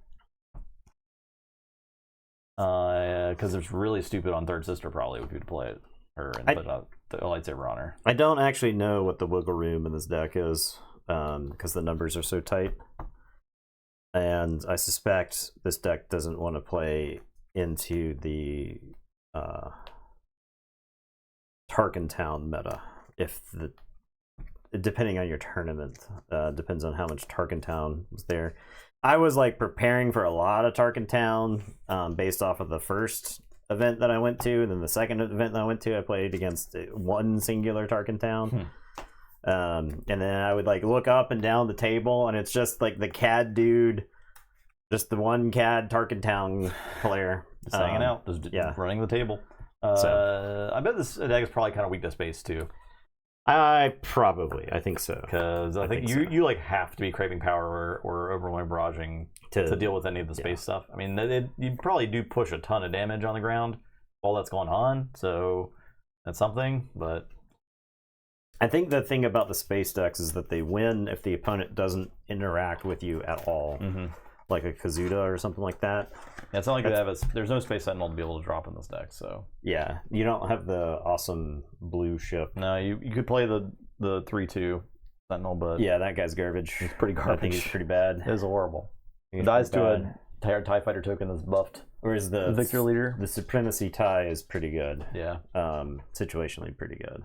because it's really stupid on third sister probably would be to play it her and put the lightsaber on her. I don't actually know what the wiggle room in this deck is because the numbers are so tight, and I suspect this deck doesn't want to play into the Tarkin Town meta. Depending on your tournament, depends on how much Tarkin Town was there. I was like preparing for a lot of Tarkin Town based off of the first event that I went to, and then the second event that I went to, I played against one singular Tarkin Town. And then I would like look up and down the table, and it's just like the CAD dude, just the one CAD Tarkin Town player. Just hanging out, just running the table. I bet this deck is probably kind of weak to space too. I think so. Because I think you like have to be craving power or overwhelming barraging to deal with any of the space stuff. I mean, you probably do push a ton of damage on the ground while that's going on, so that's something. But I think the thing about the space decks is that they win if the opponent doesn't interact with you at all. Like a Kazuda or something like that. Yeah, it's not like there's no Space Sentinel to be able to drop in this deck, so yeah, you don't have the awesome blue ship. No, you could play the 3/2 Sentinel, but yeah, that guy's garbage. It's pretty garbage. I think he's pretty bad. It is horrible. It dies to a TIE Fighter token that's buffed. Whereas the Victor Leader, the Supremacy tie is pretty good. Yeah, situationally pretty good.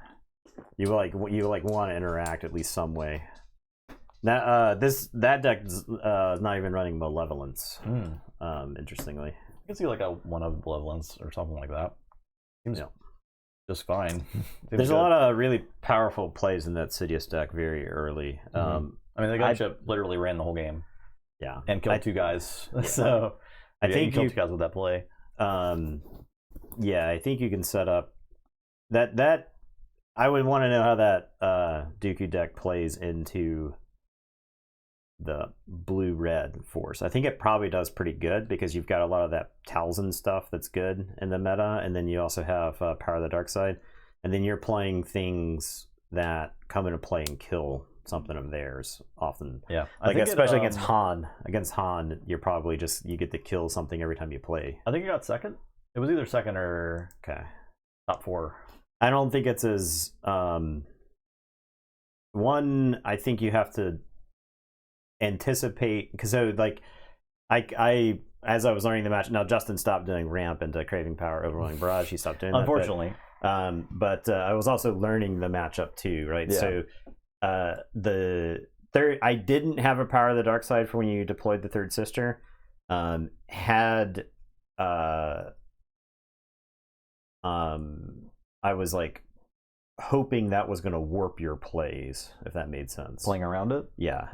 You like want to interact at least some way. Now, that deck is not even running Malevolence. Interestingly, I can see like a 1 of Malevolence or something like that. Seems just fine. There's a lot of really powerful plays in that Sidious deck very early. I mean, the gunship literally ran the whole game. Yeah, and killed 2 guys. Yeah. So I think you killed 2 guys with that play. Yeah, I think you can set up that. I would want to know how that Dooku deck plays into the blue-red force. I think it probably does pretty good because you've got a lot of that Talzin stuff that's good in the meta, and then you also have Power of the Dark Side, and then you're playing things that come into play and kill something of theirs often. Yeah, like especially against Han. Against Han, you're probably you get to kill something every time you play. I think you got second. It was either second or top 4. I don't think it's as one. I think you have to anticipate because like I as I was learning the match. Now Justin stopped doing ramp into craving power overwhelming barrage. He stopped doing that, unfortunately. But I was also learning the matchup too, right? Yeah. So the third, I didn't have a Power of the Dark Side for when you deployed the third sister. I was like hoping that was going to warp your plays, if that made sense. Playing around it? Yeah.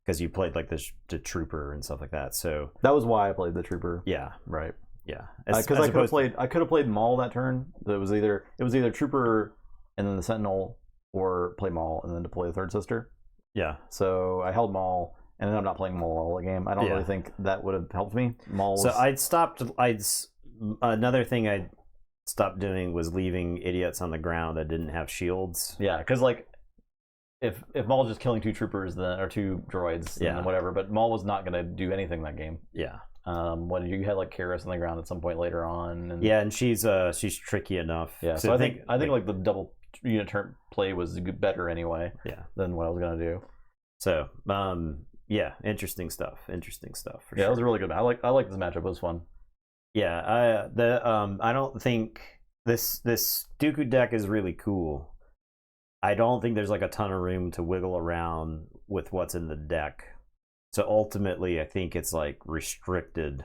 Because you played like the Trooper and stuff like that. So that was why I played the Trooper. Yeah. Right. Yeah. Because I could have played Maul that turn. It was either Trooper and then the Sentinel, or play Maul and then deploy the third sister. Yeah. So I held Maul and ended up not playing Maul all the game. I don't really think that would have helped me. So another thing I stopped doing was leaving idiots on the ground that didn't have shields. Yeah, because like if Maul's just killing 2 troopers then or 2 droids, then whatever. But Maul was not going to do anything that game. Yeah. When you had like Karis on the ground at some point later on. And yeah, and she's tricky enough. Yeah. So I think like the double unit turn play was better anyway. Yeah. Than what I was going to do. So yeah, interesting stuff. For sure. It was a really good. I like this matchup. It was fun. Yeah, I don't think this Dooku deck is really cool. I don't think there's like a ton of room to wiggle around with what's in the deck. So ultimately, I think it's like restricted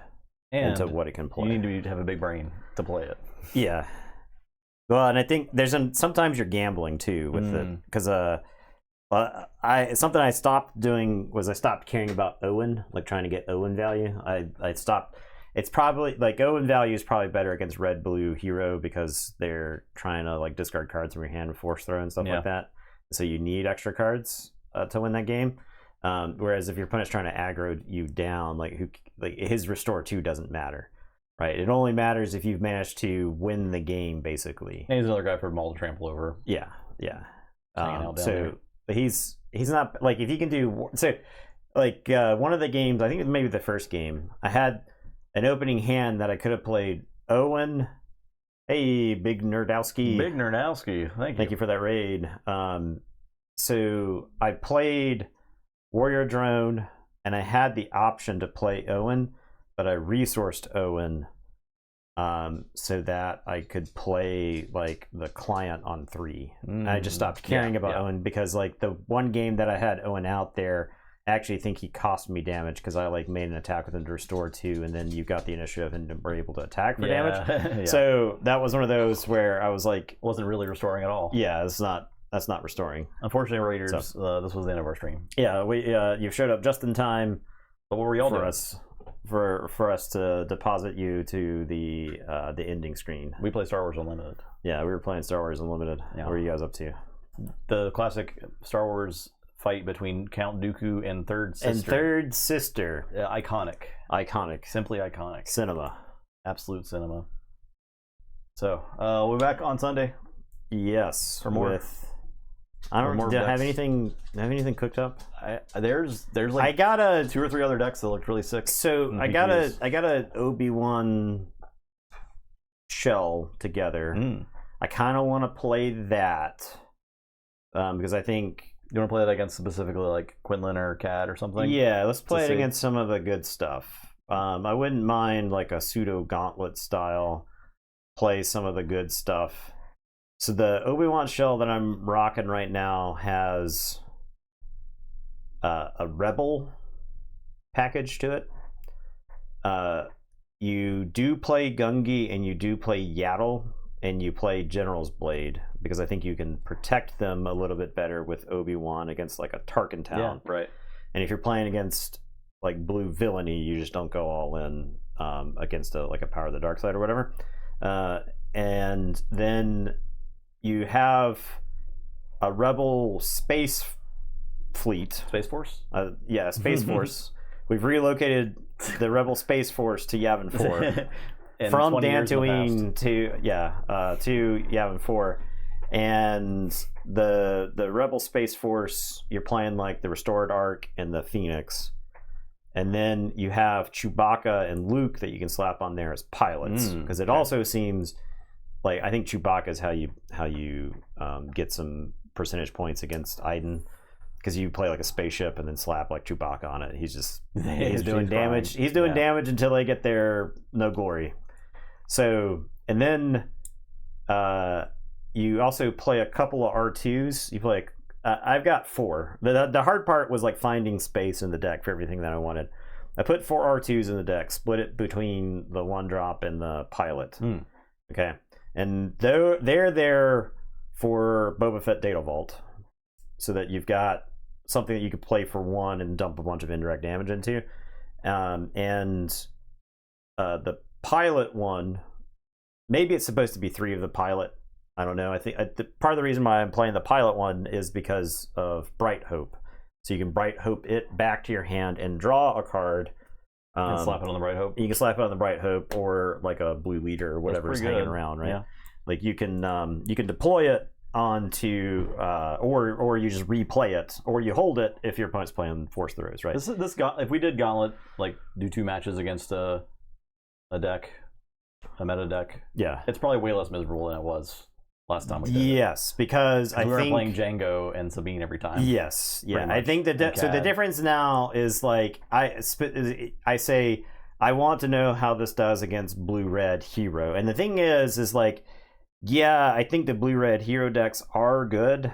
into what it can play. You need to have a big brain to play it. Yeah. Well, and I think sometimes you're gambling too with it because something I stopped doing was I stopped caring about Owen, like trying to get Owen value. I stopped. It's probably like Owen value is probably better against red blue hero because they're trying to like discard cards from your hand and force throw and stuff like that. So you need extra cards to win that game. Whereas if your opponent's trying to aggro you down, like his restore 2 doesn't matter, right? It only matters if you've managed to win the game, basically. And he's another guy for Maul to trample over. Yeah. Out down there. But he's not like if he can do so. Like one of the games, I think it was maybe the first game, I had an opening hand that I could have played Owen. Hey, Big Nerdowski. Big Nerdowski. Thank you for that raid. So I played Warrior Drone, and I had the option to play Owen, but I resourced Owen so that I could play like the client on 3. And I just stopped caring about Owen because like the one game that I had Owen out there, I actually think he cost me damage because I like made an attack with him to restore 2, and then you got the initiative and were able to attack for damage. So that was one of those where I was like, wasn't really restoring at all. Yeah, that's not restoring. Unfortunately, Raiders, this was the end of our stream. Yeah, you showed up just in time. But what were y'all doing? For us to deposit you to the ending screen. We play Star Wars Unlimited. Yeah, we were playing Star Wars Unlimited. Yeah. What are you guys up to? The classic Star Wars fight between Count Dooku and Third Sister. Iconic. Simply iconic. Cinema. Absolute cinema. So, we're back on Sunday. Yes. For more. I don't have anything cooked up. There's like I got 2 or 3 other decks that look really sick. So I got a Obi-Wan shell together. I kind of want to play that because I think you want to play that against specifically like Quinlan or Cad or something. Yeah, let's play it against some of the good stuff. I wouldn't mind like a pseudo gauntlet style. Play some of the good stuff. So the Obi-Wan shell that I'm rocking right now has a Rebel package to it. You do play Gungi and you do play Yaddle and you play General's Blade because I think you can protect them a little bit better with Obi-Wan against like a Tarkin town. Yeah, right. And if you're playing against like blue villainy, you just don't go all in against a Power of the Dark Side or whatever. And then you have a Rebel space fleet. Space Force? Yeah, Space Force. We've relocated the Rebel Space Force to Yavin 4. From Dantooine to Yavin 4. And the Rebel Space Force, you're playing like the Restored Ark and the Phoenix. And then you have Chewbacca and Luke that you can slap on there as pilots. Because it also seems like I think Chewbacca is how you get some percentage points against Iden. Because you play like a spaceship and then slap like Chewbacca on it. He's doing damage. He's doing damage until they get their no glory. So, and then you also play a couple of R2s. You play, I've got 4. The hard part was like finding space in the deck for everything that I wanted. I put 4 R2s in the deck, split it between the 1-drop and the pilot. Okay. And they're there for Boba Fett Data Vault. So that you've got something that you could play for 1 and dump a bunch of indirect damage into. And the pilot one, maybe it's supposed to be 3 of the pilot. I don't know. I think part of the reason why I'm playing the pilot one is because of Bright Hope. So you can Bright Hope it back to your hand and draw a card. You can slap it on the Bright Hope. You can slap it on the Bright Hope or like a blue leader or whatever's hanging around, right? Yeah. Like you can deploy it onto or you just replay it, or you hold it if your opponent's playing force throws, right? If we did Gauntlet, like do 2 matches against a meta deck, it's probably way less miserable than it was last time we did. Yes, because I think we were playing think Django and Sabine every time. Yes, yeah. I think so the difference now is like I say I want to know how this does against blue-red hero, and the thing is like. Yeah, I think the blue-red hero decks are good,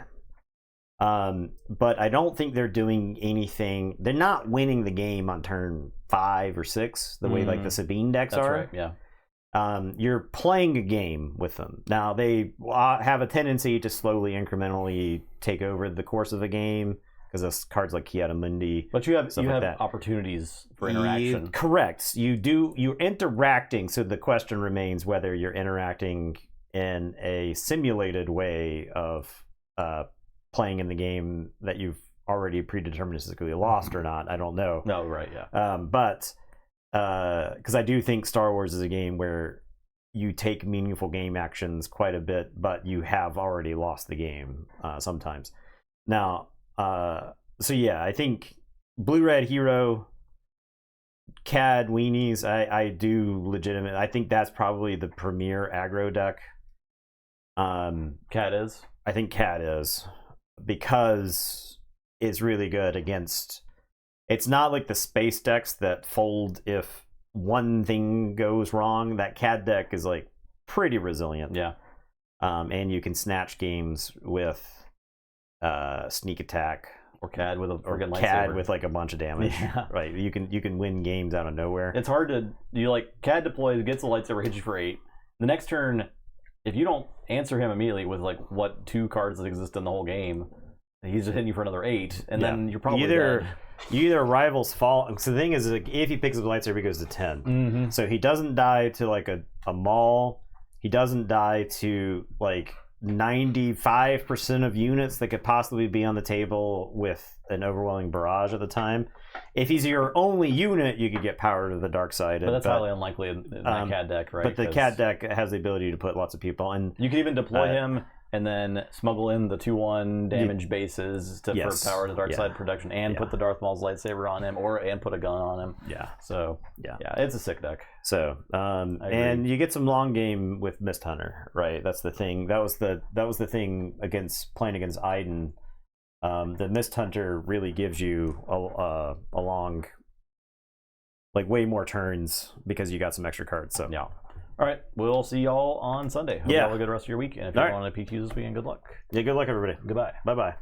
but I don't think they're doing anything. They're not winning the game on turn 5 or 6 the way like the Sabine decks are. Right, yeah. you're playing a game with them. Now they have a tendency to slowly, incrementally take over the course of a game because of cards like Kiadamundi. But you have like that. opportunities for interaction. Correct. You're interacting. So the question remains whether you're interacting in a simulated way of playing in the game that you've already predeterministically lost or not. I don't know. No, right, yeah. But because I do think Star Wars is a game where you take meaningful game actions quite a bit, but you have already lost the game sometimes. Now, so yeah, I think Blue-Red Hero, CAD Weenies, I do legitimate. I think that's probably the premier aggro deck. CAD is? I think CAD is, because it's really good against... It's not like the space decks that fold if one thing goes wrong. That CAD deck is like pretty resilient. Yeah. And you can snatch games with sneak attack Or CAD with a friggin' CAD lightsaber. with like a bunch of damage. Yeah. Right. You can win games out of nowhere. It's hard to CAD deploys, gets the lightsaber, hits you for 8. The next turn, if you don't answer him immediately with like what 2 cards that exist in the whole game, he's just hitting you for another 8, and then you're probably dead. Either rivals fall. So the thing is, like, if he picks up the lightsaber, he goes to 10. Mm-hmm. So he doesn't die to like a maul. He doesn't die to like 95% of units that could possibly be on the table with an overwhelming barrage at the time. If he's your only unit, you could get power to the dark side. But that's highly unlikely in that CAD deck, right? But the CAD deck has the ability to put lots of people, and you can even deploy him and then smuggle in the 2/1 damage bases for power to dark side protection, and put the Darth Maul's lightsaber on him, and put a gun on him. Yeah. So yeah, it's a sick deck. So and you get some long game with Mist Hunter, right? That's the thing. That was the thing against playing against Iden. The Mist Hunter really gives you a long, like way more turns because you got some extra cards. So yeah. All right, we'll see y'all on Sunday. Hope y'all have a good rest of your week. And if you want to PQs this weekend, good luck. Yeah, good luck, everybody. Goodbye. Bye-bye.